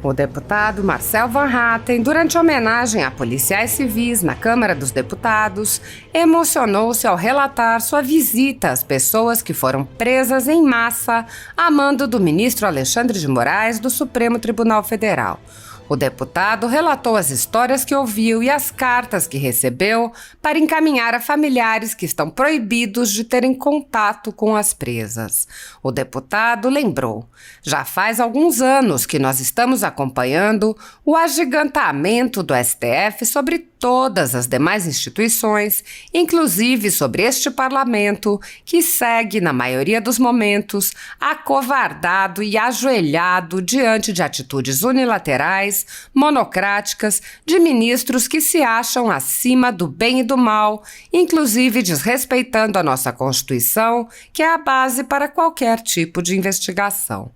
O deputado Marcel Van Hatten, durante homenagem a policiais civis na Câmara dos Deputados, emocionou-se ao relatar sua visita às pessoas que foram presas em massa a mando do ministro Alexandre de Moraes do Supremo Tribunal Federal. O deputado relatou as histórias que ouviu e as cartas que recebeu para encaminhar a familiares que estão proibidos de terem contato com as presas. O deputado lembrou: já faz alguns anos que nós estamos acompanhando o agigantamento do STF sobre todas as demais instituições, inclusive sobre este parlamento, que segue, na maioria dos momentos, acovardado e ajoelhado diante de atitudes unilaterais, monocráticas, de ministros que se acham acima do bem e do mal, inclusive desrespeitando a nossa Constituição, que é a base para qualquer tipo de investigação.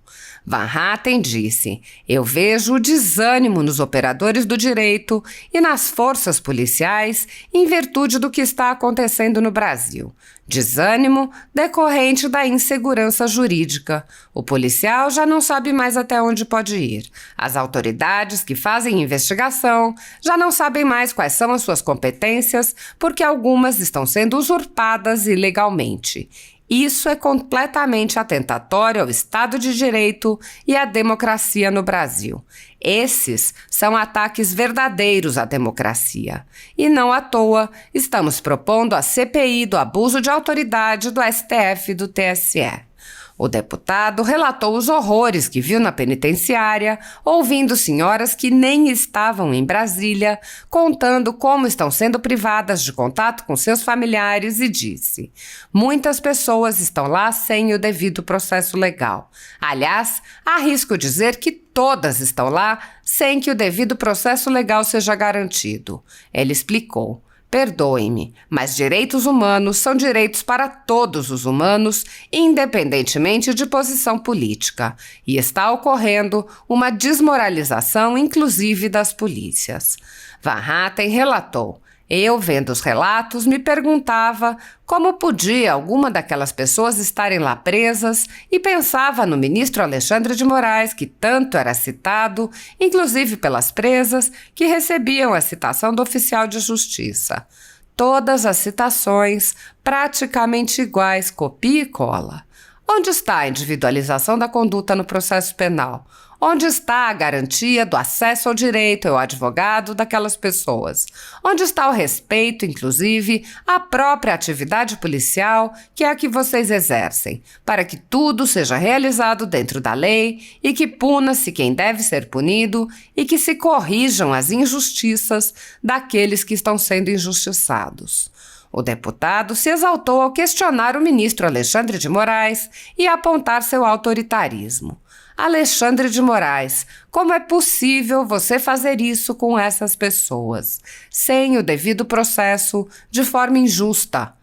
Van Hatten disse: eu vejo o desânimo nos operadores do direito e nas forças policiais em virtude do que está acontecendo no Brasil. Desânimo decorrente da insegurança jurídica. O policial já não sabe mais até onde pode ir. As autoridades que fazem investigação já não sabem mais quais são as suas competências, porque algumas estão sendo usurpadas ilegalmente. Isso é completamente atentatório ao Estado de Direito e à democracia no Brasil. Esses são ataques verdadeiros à democracia. E não à toa, estamos propondo a CPI do abuso de autoridade do STF e do TSE. O deputado relatou os horrores que viu na penitenciária, ouvindo senhoras que nem estavam em Brasília, contando como estão sendo privadas de contato com seus familiares e disse: muitas pessoas estão lá sem o devido processo legal. Aliás, arrisco dizer que todas estão lá sem que o devido processo legal seja garantido. Ele explicou: perdoem-me, mas direitos humanos são direitos para todos os humanos, independentemente de posição política. E está ocorrendo uma desmoralização, inclusive das polícias. Van Hatten relatou: eu, vendo os relatos, me perguntava como podia alguma daquelas pessoas estarem lá presas e pensava no ministro Alexandre de Moraes, que tanto era citado, inclusive pelas presas, que recebiam a citação do oficial de justiça. Todas as citações praticamente iguais, copia e cola. Onde está a individualização da conduta no processo penal? Onde está a garantia do acesso ao direito ao advogado daquelas pessoas? Onde está o respeito, inclusive, à própria atividade policial, que é a que vocês exercem, para que tudo seja realizado dentro da lei e que puna-se quem deve ser punido e que se corrijam as injustiças daqueles que estão sendo injustiçados? O deputado se exaltou ao questionar o ministro Alexandre de Moraes e apontar seu autoritarismo. Alexandre de Moraes, como é possível você fazer isso com essas pessoas, sem o devido processo, de forma injusta?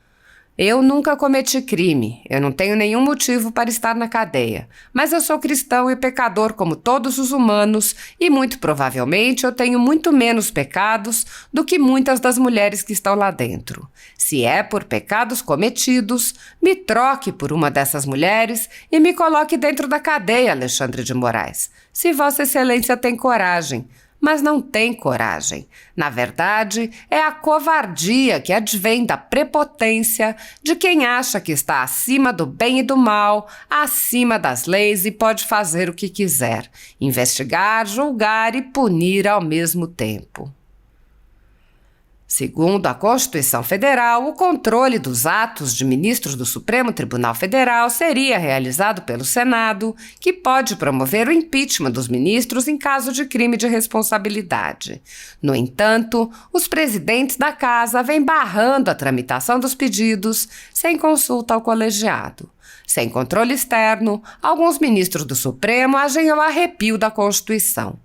Eu nunca cometi crime, eu não tenho nenhum motivo para estar na cadeia, mas eu sou cristão e pecador como todos os humanos e muito provavelmente eu tenho muito menos pecados do que muitas das mulheres que estão lá dentro. Se é por pecados cometidos, me troque por uma dessas mulheres e me coloque dentro da cadeia, Alexandre de Moraes, se Vossa Excelência tem coragem. Mas não tem coragem. Na verdade, é a covardia que advém da prepotência de quem acha que está acima do bem e do mal, acima das leis e pode fazer o que quiser, investigar, julgar e punir ao mesmo tempo. Segundo a Constituição Federal, o controle dos atos de ministros do Supremo Tribunal Federal seria realizado pelo Senado, que pode promover o impeachment dos ministros em caso de crime de responsabilidade. No entanto, os presidentes da Casa vêm barrando a tramitação dos pedidos sem consulta ao colegiado. Sem controle externo, alguns ministros do Supremo agem ao arrepio da Constituição.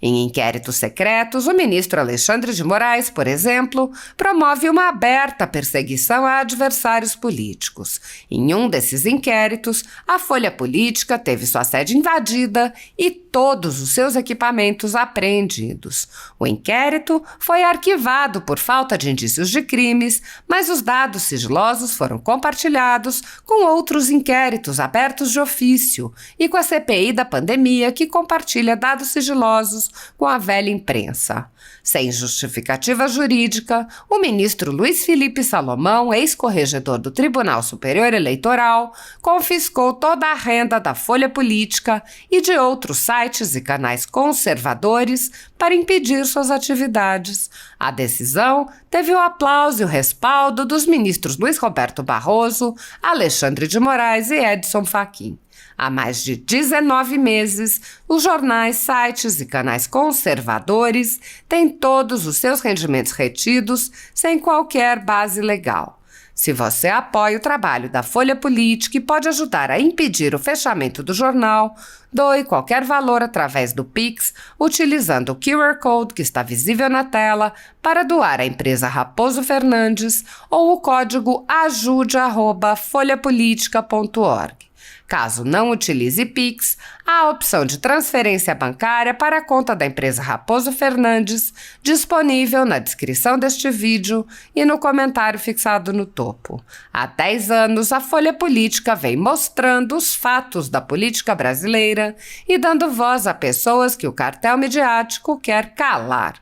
Em inquéritos secretos, o ministro Alexandre de Moraes, por exemplo, promove uma aberta perseguição a adversários políticos. Em um desses inquéritos, a Folha Política teve sua sede invadida e todos os seus equipamentos apreendidos. O inquérito foi arquivado por falta de indícios de crimes, mas os dados sigilosos foram compartilhados com outros inquéritos abertos de ofício e com a CPI da pandemia, que compartilha dados sigilosos amistosos com a velha imprensa. Sem justificativa jurídica, o ministro Luiz Felipe Salomão, ex-corregedor do Tribunal Superior Eleitoral, confiscou toda a renda da Folha Política e de outros sites e canais conservadores para impedir suas atividades. A decisão teve o aplauso e o respaldo dos ministros Luiz Roberto Barroso, Alexandre de Moraes e Edson Fachin. Há mais de 19 meses, os jornais, sites e canais conservadores têm todos os seus rendimentos retidos sem qualquer base legal. Se você apoia o trabalho da Folha Política e pode ajudar a impedir o fechamento do jornal, doe qualquer valor através do Pix, utilizando o QR Code que está visível na tela para doar à empresa Raposo Fernandes ou o código ajude@folhapolitica.org. Caso não utilize Pix, há a opção de transferência bancária para a conta da empresa Raposo Fernandes, disponível na descrição deste vídeo e no comentário fixado no topo. Há 10 anos, a Folha Política vem mostrando os fatos da política brasileira e dando voz a pessoas que o cartel midiático quer calar.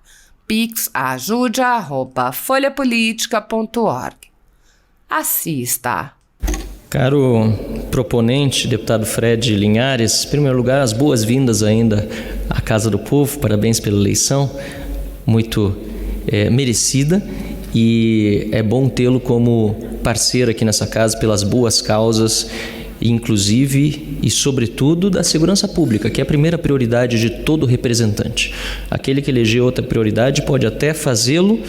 Pix ajude@folhapolitica.org. Assista. Caro proponente, deputado Fred Linhares, em primeiro lugar, as boas-vindas ainda à Casa do Povo, parabéns pela eleição, muito merecida, e é bom tê-lo como parceiro aqui nessa casa pelas boas causas, inclusive e sobretudo da segurança pública, que é a primeira prioridade de todo representante. Aquele que elegeu outra prioridade pode até fazê-lo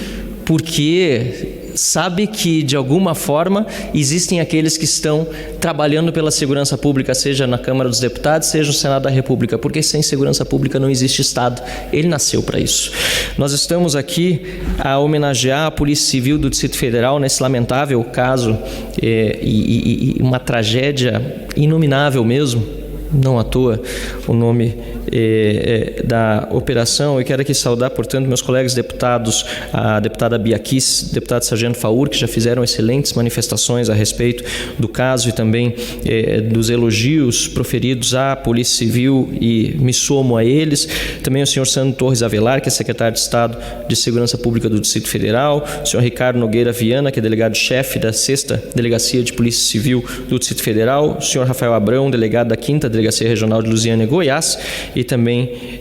porque sabe que, de alguma forma, existem aqueles que estão trabalhando pela segurança pública, seja na Câmara dos Deputados, seja no Senado da República, porque sem segurança pública não existe Estado. Ele nasceu para isso. Nós estamos aqui a homenagear a Polícia Civil do Distrito Federal nesse lamentável caso e uma tragédia inominável mesmo, não à toa o nome da operação. Eu quero aqui saudar, portanto, meus colegas deputados, a deputada Bia Kiss, o deputado Sargento Faur, que já fizeram excelentes manifestações a respeito do caso e também dos elogios proferidos à Polícia Civil, e me somo a eles. Também o senhor Sandro Torres Avelar, que é secretário de Estado de Segurança Pública do Distrito Federal, o senhor Ricardo Nogueira Viana, que é delegado-chefe da 6ª Delegacia de Polícia Civil do Distrito Federal, o senhor Rafael Abrão, delegado da 5ª Delegacia Regional de Lusiânia e Goiás, e também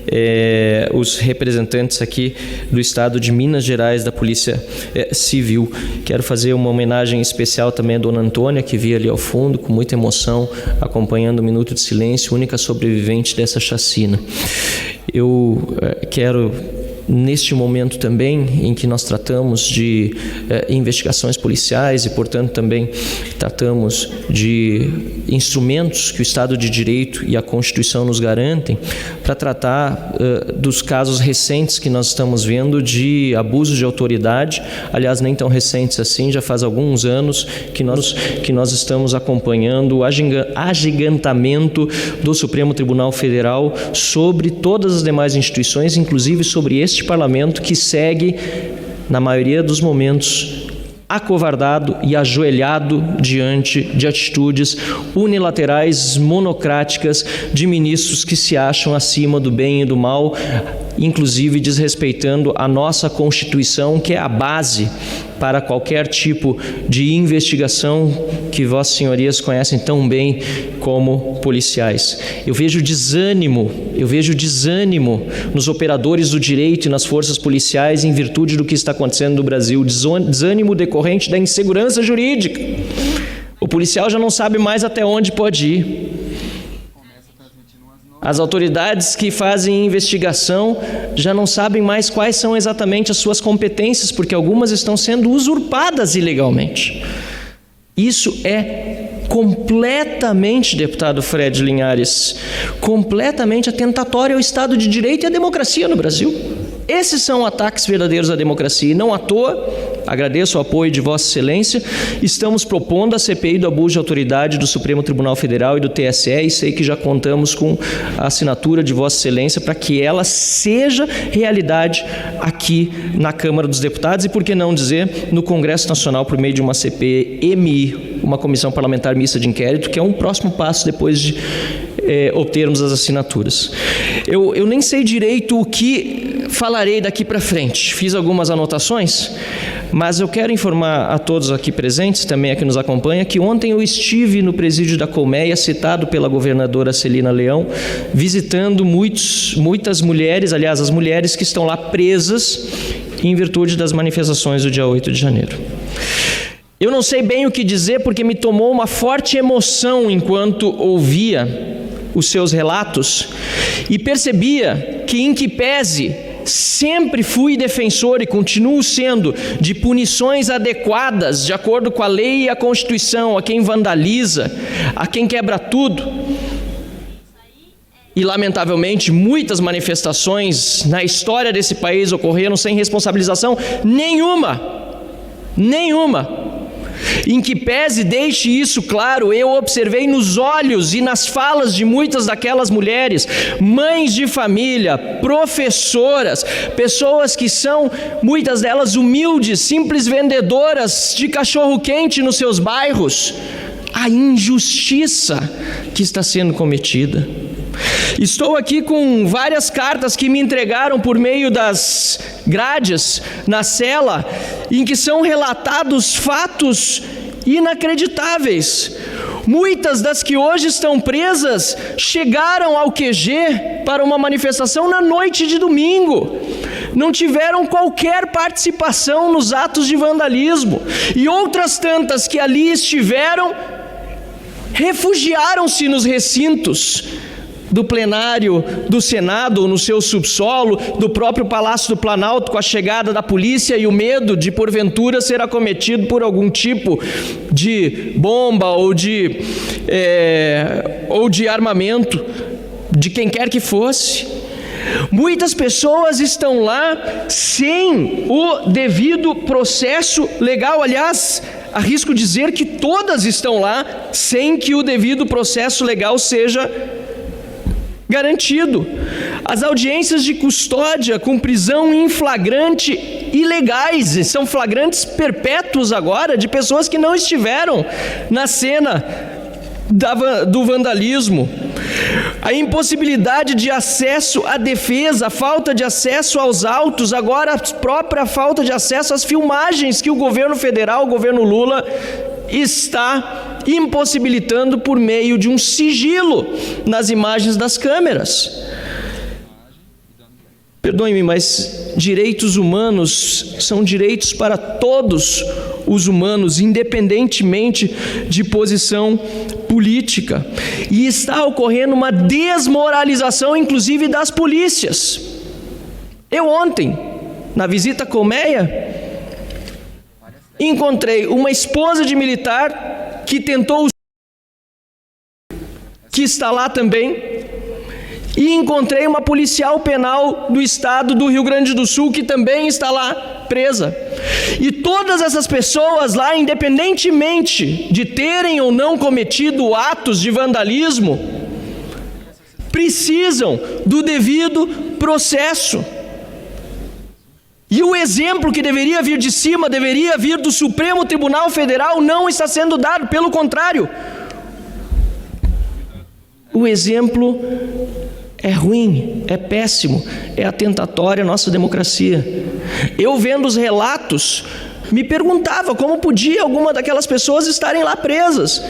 os representantes aqui do Estado de Minas Gerais da Polícia Civil. Quero fazer uma homenagem especial também à dona Antônia, que vi ali ao fundo, com muita emoção, acompanhando o Minuto de Silêncio, única sobrevivente dessa chacina. Eu quero, neste momento também em que nós tratamos de investigações policiais e, portanto, também tratamos de instrumentos que o Estado de Direito e a Constituição nos garantem, para tratar dos casos recentes que nós estamos vendo de abuso de autoridade, aliás, nem tão recentes assim, já faz alguns anos que nós estamos acompanhando o agigantamento do Supremo Tribunal Federal sobre todas as demais instituições, inclusive sobre este Parlamento, que segue, na maioria dos momentos, acovardado e ajoelhado diante de atitudes unilaterais, monocráticas, de ministros que se acham acima do bem e do mal, inclusive desrespeitando a nossa Constituição, que é a base para qualquer tipo de investigação que vossas senhorias conhecem tão bem como policiais. Eu vejo desânimo nos operadores do direito e nas forças policiais em virtude do que está acontecendo no Brasil, desânimo decorrente da insegurança jurídica. O policial já não sabe mais até onde pode ir. As autoridades que fazem investigação já não sabem mais quais são exatamente as suas competências, porque algumas estão sendo usurpadas ilegalmente. Isso é completamente, deputado Fred Linhares, completamente atentatório ao Estado de Direito e à democracia no Brasil. Esses são ataques verdadeiros à democracia, e não à toa, agradeço o apoio de Vossa Excelência, estamos propondo a CPI do abuso de autoridade do Supremo Tribunal Federal e do TSE, e sei que já contamos com a assinatura de Vossa Excelência para que ela seja realidade aqui na Câmara dos Deputados e, por que não dizer, no Congresso Nacional, por meio de uma CPMI, uma Comissão Parlamentar Mista de Inquérito, que é um próximo passo depois de obtermos as assinaturas. Eu nem sei direito o que falarei daqui para frente. Fiz algumas anotações, mas eu quero informar a todos aqui presentes, também a que nos acompanha, que ontem eu estive no presídio da Colmeia, citado pela governadora Celina Leão, visitando muitas mulheres, aliás, as mulheres que estão lá presas em virtude das manifestações do dia 8 de janeiro. Eu não sei bem o que dizer, porque me tomou uma forte emoção enquanto ouvia os seus relatos e percebia que, em que pese, sempre fui defensor e continuo sendo de punições adequadas, de acordo com a lei e a Constituição, a quem vandaliza, a quem quebra tudo. E, lamentavelmente, muitas manifestações na história desse país ocorreram sem responsabilização nenhuma. Em que pese, deixe isso claro, eu observei nos olhos e nas falas de muitas daquelas mulheres, mães de família, professoras, pessoas que são, muitas delas humildes, simples vendedoras de cachorro-quente nos seus bairros, a injustiça que está sendo cometida. Estou aqui com várias cartas que me entregaram por meio das grades na cela, em que são relatados fatos inacreditáveis. Muitas das que hoje estão presas chegaram ao QG para uma manifestação na noite de domingo. Não tiveram qualquer participação nos atos de vandalismo. E outras tantas que ali estiveram, refugiaram-se nos recintos do plenário do Senado, ou no seu subsolo, do próprio Palácio do Planalto, com a chegada da polícia e o medo de, porventura, ser acometido por algum tipo de bomba ou de armamento, de quem quer que fosse. Muitas pessoas estão lá sem o devido processo legal. Aliás, arrisco dizer que todas estão lá sem que o devido processo legal seja garantido. As audiências de custódia com prisão em flagrante ilegais, são flagrantes perpétuos agora, de pessoas que não estiveram na cena do vandalismo. A impossibilidade de acesso à defesa, a falta de acesso aos autos, agora a própria falta de acesso às filmagens que o governo federal, o governo Lula, está impossibilitando por meio de um sigilo nas imagens das câmeras. Perdoe-me, mas direitos humanos são direitos para todos os humanos, independentemente de posição política. E está ocorrendo uma desmoralização, inclusive, das polícias. Eu ontem, na visita à Colmeia, encontrei uma esposa de militar que tentou, que está lá também, e encontrei uma policial penal do estado do Rio Grande do Sul que também está lá presa. E todas essas pessoas lá, independentemente de terem ou não cometido atos de vandalismo, precisam do devido processo. E o exemplo que deveria vir de cima, deveria vir do Supremo Tribunal Federal, não está sendo dado, pelo contrário. O exemplo é ruim, é péssimo, é atentatório à nossa democracia. Eu, vendo os relatos, me perguntava como podia alguma daquelas pessoas estarem lá presas.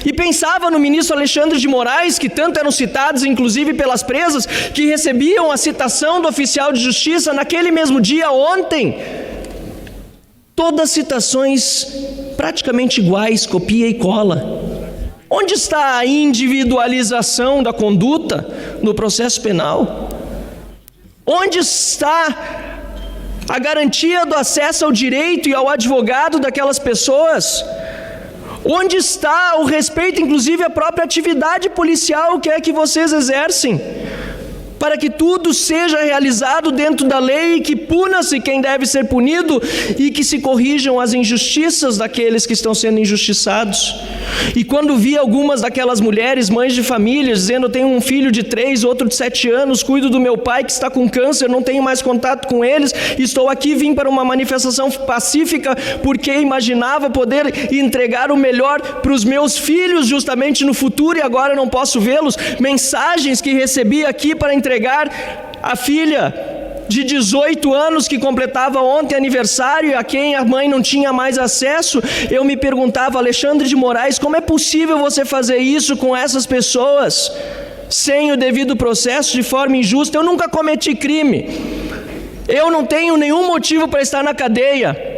E pensava no ministro Alexandre de Moraes, que tanto eram citados, inclusive pelas presas, que recebiam a citação do oficial de justiça naquele mesmo dia, ontem. Todas citações praticamente iguais, copia e cola. Onde está a individualização da conduta no processo penal? Onde está a garantia do acesso ao direito e ao advogado daquelas pessoas? Onde está o respeito, inclusive, à própria atividade policial que é que vocês exercem? para que tudo seja realizado dentro da lei, que puna-se quem deve ser punido e que se corrijam as injustiças daqueles que estão sendo injustiçados. E quando vi algumas daquelas mulheres, mães de famílias, dizendo: eu tenho um filho de 3, outro de 7 anos, cuido do meu pai que está com câncer, não tenho mais contato com eles, estou aqui, vim para uma manifestação pacífica, porque imaginava poder entregar o melhor para os meus filhos justamente no futuro, e agora não posso vê-los. Mensagens que recebi aqui para entregar a filha de 18 anos que completava ontem aniversário e a quem a mãe não tinha mais acesso. Eu me perguntava: Alexandre de Moraes, como é possível você fazer isso com essas pessoas sem o devido processo, de forma injusta? Eu nunca cometi crime, eu não tenho nenhum motivo para estar na cadeia,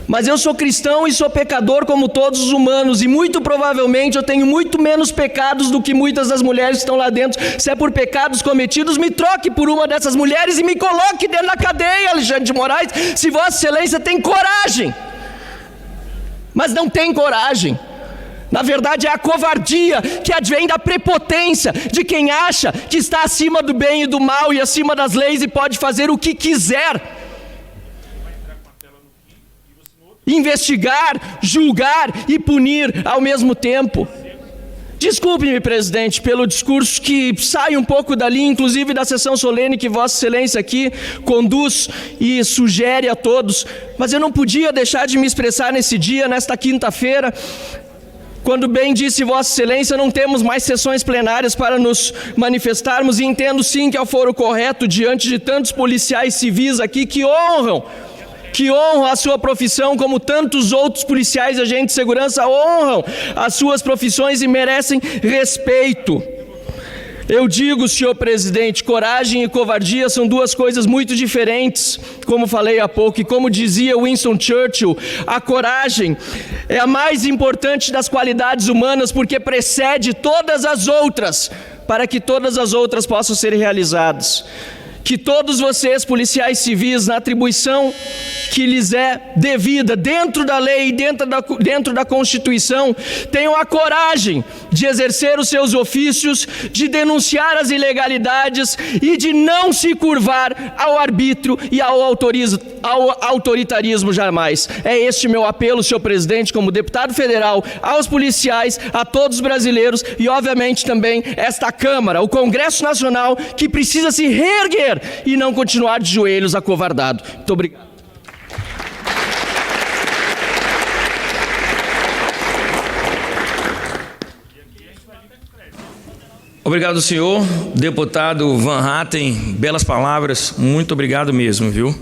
mas eu sou cristão e sou pecador como todos os humanos, e muito provavelmente eu tenho muito menos pecados do que muitas das mulheres que estão lá dentro. Se é por pecados cometidos, me troque por uma dessas mulheres e me coloque dentro da cadeia, Alexandre de Moraes, se Vossa Excelência tem coragem. Mas não tem coragem. Na verdade, é a covardia que advém da prepotência de quem acha que está acima do bem e do mal e acima das leis e pode fazer o que quiser. Investigar, julgar e punir ao mesmo tempo. Desculpe-me, presidente, pelo discurso que sai um pouco dali, inclusive da sessão solene que Vossa Excelência aqui conduz e sugere a todos, mas eu não podia deixar de me expressar nesse dia, nesta quinta-feira, quando bem disse Vossa Excelência, não temos mais sessões plenárias para nos manifestarmos, e entendo sim que é o foro correto diante de tantos policiais civis aqui que honram a sua profissão, como tantos outros policiais, agentes de segurança honram as suas profissões e merecem respeito. Eu digo, senhor presidente, coragem e covardia são duas coisas muito diferentes, como falei há pouco, e como dizia Winston Churchill, a coragem é a mais importante das qualidades humanas, porque precede todas as outras, para que todas as outras possam ser realizadas. Que todos vocês, policiais civis, na atribuição que lhes é devida, dentro da lei e dentro da Constituição, tenham a coragem de exercer os seus ofícios, de denunciar as ilegalidades e de não se curvar ao arbítrio e ao autoritarismo jamais. É este meu apelo, senhor presidente, como deputado federal, aos policiais, a todos os brasileiros e, obviamente, também esta Câmara, o Congresso Nacional, que precisa se reerguer e não continuar de joelhos acovardado. Muito obrigado. Obrigado, senhor. Deputado Van Hatten, belas palavras. Muito obrigado mesmo, viu?